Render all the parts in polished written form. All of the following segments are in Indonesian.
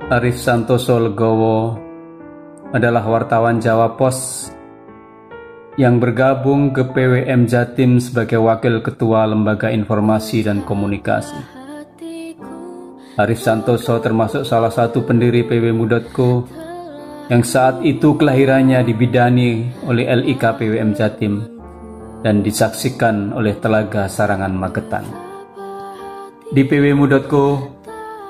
Arif Santoso Legowo adalah wartawan Jawa Pos yang bergabung ke PWM Jatim sebagai Wakil Ketua Lembaga Informasi dan Komunikasi. Arif Santoso termasuk salah satu pendiri pwmu.co yang saat itu kelahirannya dibidani oleh LIK PWM Jatim dan disaksikan oleh Telaga Sarangan Magetan. Di pwmu.co,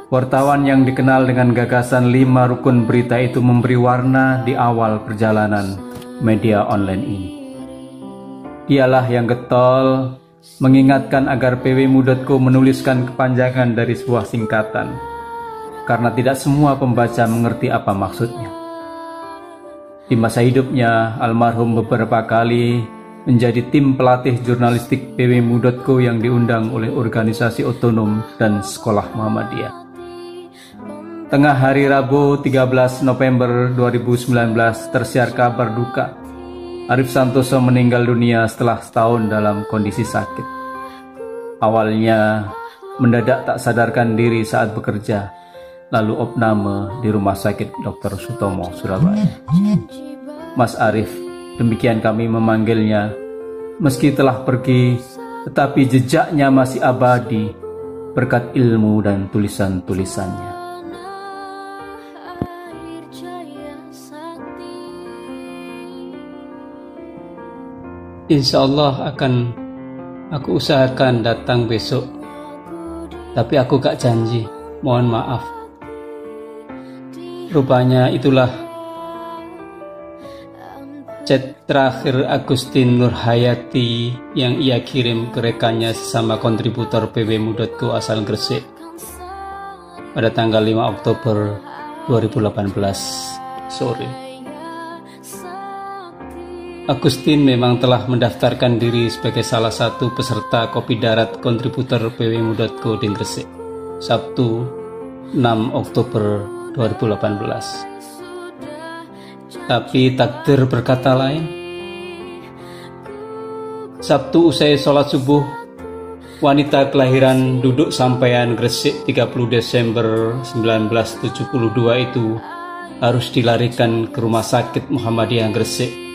wartawan yang dikenal dengan gagasan 5 rukun berita itu memberi warna di awal perjalanan media online ini. Dialah yang getol mengingatkan agar pwmu.co menuliskan kepanjangan dari sebuah singkatan, karena tidak semua pembaca mengerti apa maksudnya. Di masa hidupnya, almarhum beberapa kali menjadi tim pelatih jurnalistik pwmu.co yang diundang oleh organisasi otonom dan sekolah Muhammadiyah. Tengah hari Rabu 13 November 2019 tersiar kabar duka. Arif Santoso meninggal dunia setelah setahun dalam kondisi sakit. Awalnya mendadak tak sadarkan diri saat bekerja, lalu opname di Rumah Sakit Dr. Sutomo, Surabaya. Mas Arif, demikian kami memanggilnya, meski telah pergi, tetapi jejaknya masih abadi berkat ilmu dan tulisan-tulisannya. Insya Allah aku usahakan datang besok, tapi aku gak janji, mohon maaf. Rupanya itulah chat terakhir Agustin Nurhayati yang ia kirim ke rekannya sesama kontributor pwmu.co asal Gresik pada tanggal 5 Oktober 2018 sore. Agustin memang telah mendaftarkan diri sebagai salah satu peserta kopi darat kontributor pwmu.co di Gresik, Sabtu 6 Oktober 2018. Tapi takdir berkata lain. Sabtu usai sholat subuh, wanita kelahiran Duduk Sampaian Gresik 30 Desember 1972 itu harus dilarikan ke Rumah Sakit Muhammadiyah Gresik.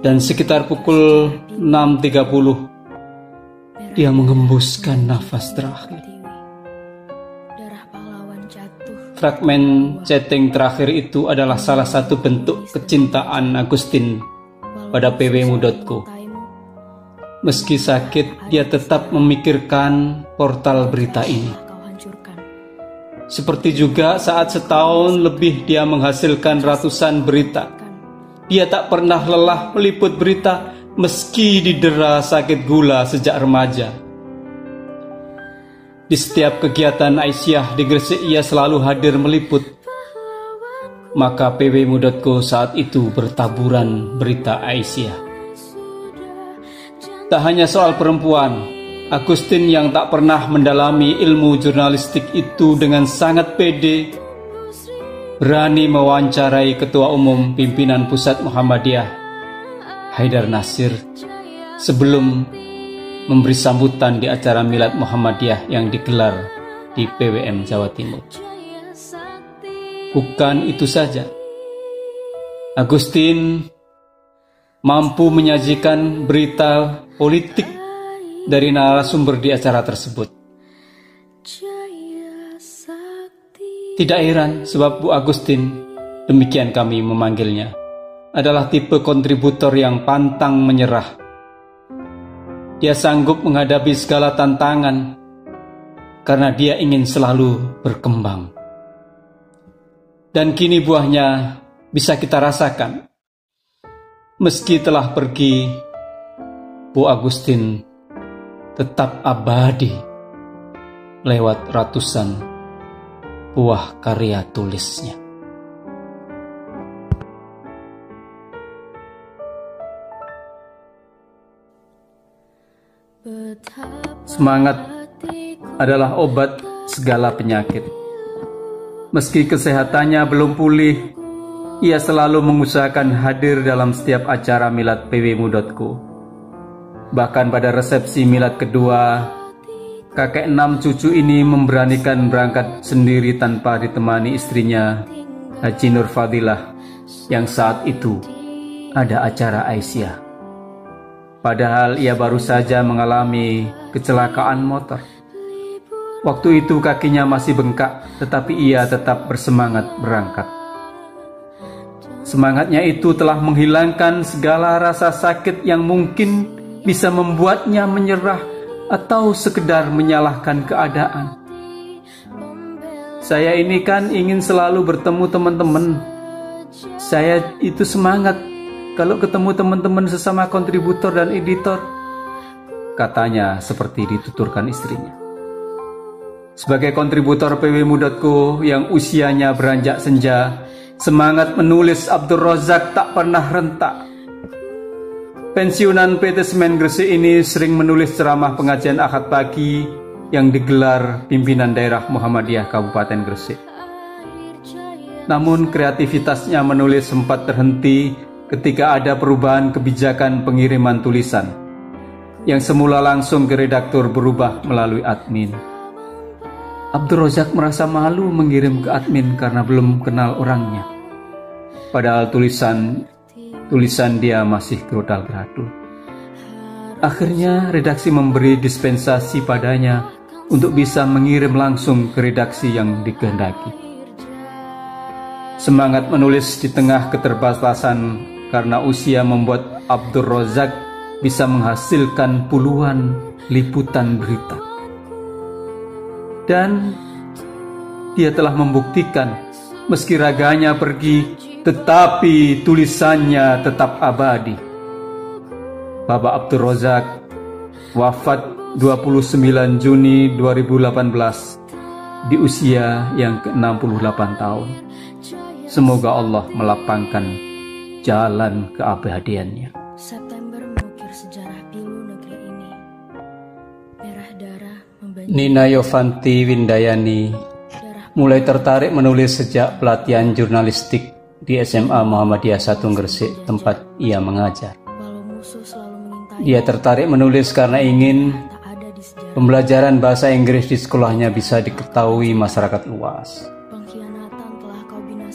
Dan sekitar pukul 6.30 dia mengembuskan nafas terakhir. Fragmen chatting terakhir itu adalah salah satu bentuk kecintaan Agustin pada pwmu.co. Meski sakit, dia tetap memikirkan portal berita ini. Seperti juga saat setahun lebih dia menghasilkan ratusan berita, dia tak pernah lelah meliput berita meski didera sakit gula sejak remaja. Di setiap kegiatan Aisyah di Gresik ia selalu hadir meliput. Maka pwmu.co saat itu bertaburan berita Aisyah. Tak hanya soal perempuan, Agustin yang tak pernah mendalami ilmu jurnalistik itu dengan sangat pede berani mewawancarai Ketua Umum Pimpinan Pusat Muhammadiyah, Haidar Nasir, sebelum memberi sambutan di acara Milad Muhammadiyah yang digelar di PWM Jawa Timur. Bukan itu saja, Agustin mampu menyajikan berita politik dari narasumber di acara tersebut. Tidak heran sebab Bu Agustin, demikian kami memanggilnya, adalah tipe kontributor yang pantang menyerah. Dia sanggup menghadapi segala tantangan karena dia ingin selalu berkembang. Dan kini buahnya bisa kita rasakan. Meski telah pergi, Bu Agustin tetap abadi lewat ratusan buah karya tulisnya. Semangat adalah obat segala penyakit. Meski kesehatannya belum pulih, ia selalu mengusahakan hadir dalam setiap acara milad pwmu.co. Bahkan pada resepsi milad kedua, kakek 6 cucu ini memberanikan berangkat sendiri tanpa ditemani istrinya, Haji Nur Fadilah, yang saat itu ada acara Aisyah. Padahal ia baru saja mengalami kecelakaan motor. Waktu itu kakinya masih bengkak, tetapi ia tetap bersemangat berangkat. Semangatnya itu telah menghilangkan segala rasa sakit yang mungkin bisa membuatnya menyerah atau sekedar menyalahkan keadaan. Saya ini kan ingin selalu bertemu teman-teman. Saya itu semangat kalau ketemu teman-teman sesama kontributor dan editor, katanya seperti dituturkan istrinya. Sebagai kontributor PW Mudatku yang usianya beranjak senja, semangat menulis Abdul Razak tak pernah rentak. Pensiunan PT Semen Gresik ini sering menulis ceramah pengajian Ahad pagi yang digelar pimpinan daerah Muhammadiyah Kabupaten Gresik. Namun kreativitasnya menulis sempat terhenti ketika ada perubahan kebijakan pengiriman tulisan yang semula langsung ke redaktur berubah melalui admin. Abdul Razak merasa malu mengirim ke admin karena belum kenal orangnya. Padahal tulisan dia masih gerodal-geradul. Akhirnya redaksi memberi dispensasi padanya untuk bisa mengirim langsung ke redaksi yang dikehendaki. Semangat menulis di tengah keterbatasan karena usia membuat Abdul Razak bisa menghasilkan puluhan liputan berita. Dan dia telah membuktikan meski raganya pergi, tetapi tulisannya tetap abadi. Bapak Abdul Razak wafat 29 Juni 2018 di usia yang ke-68 tahun. Semoga Allah melapangkan jalan keabadiannya. September mengukir sejarah pilu negeri ini. Merah darah membanjiri. Nina Yovanti Windayani mulai tertarik menulis sejak pelatihan jurnalistik di SMA Muhammadiyah 1 Gresik, tempat ia mengajar. Dia tertarik menulis karena ingin pembelajaran bahasa Inggris di sekolahnya bisa diketahui masyarakat luas.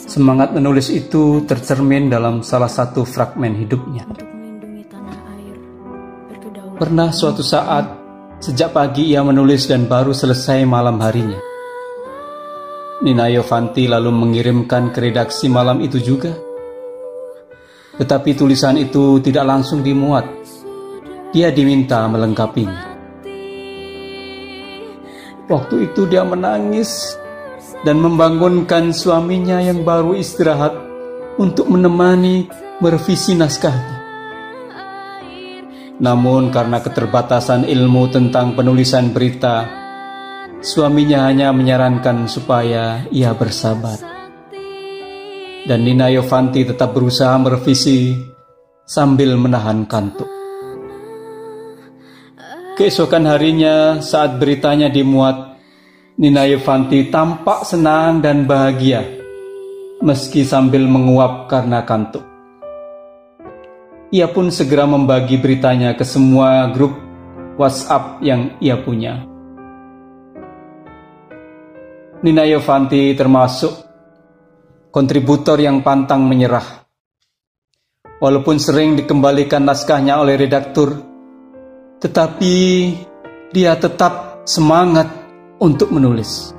Semangat menulis itu tercermin dalam salah satu fragmen hidupnya. Pernah suatu saat, sejak pagi ia menulis dan baru selesai malam harinya. Nina Yovanti lalu mengirimkan ke redaksi malam itu juga. Tetapi tulisan itu tidak langsung dimuat. Dia diminta melengkapinya. Waktu itu dia menangis dan membangunkan suaminya yang baru istirahat untuk menemani merevisi naskahnya. Namun karena keterbatasan ilmu tentang penulisan berita, suaminya hanya menyarankan supaya ia bersabar. Dan Nina Yovanti tetap berusaha merevisi sambil menahan kantuk. Keesokan harinya saat beritanya dimuat, Nina Yovanti tampak senang dan bahagia, meski sambil menguap karena kantuk. Ia pun segera membagi beritanya ke semua grup WhatsApp yang ia punya. Nina Yovanti termasuk kontributor yang pantang menyerah. Walaupun sering dikembalikan naskahnya oleh redaktur, tetapi dia tetap semangat untuk menulis.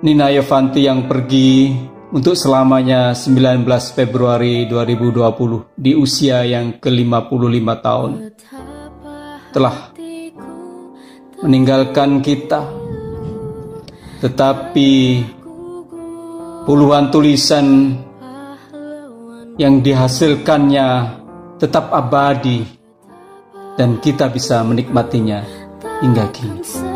Nina Yovanti yang pergi untuk selamanya 19 Februari 2020 di usia yang ke-55 tahun telah meninggalkan kita. Tetapi puluhan tulisan yang dihasilkannya tetap abadi dan kita bisa menikmatinya hingga kini.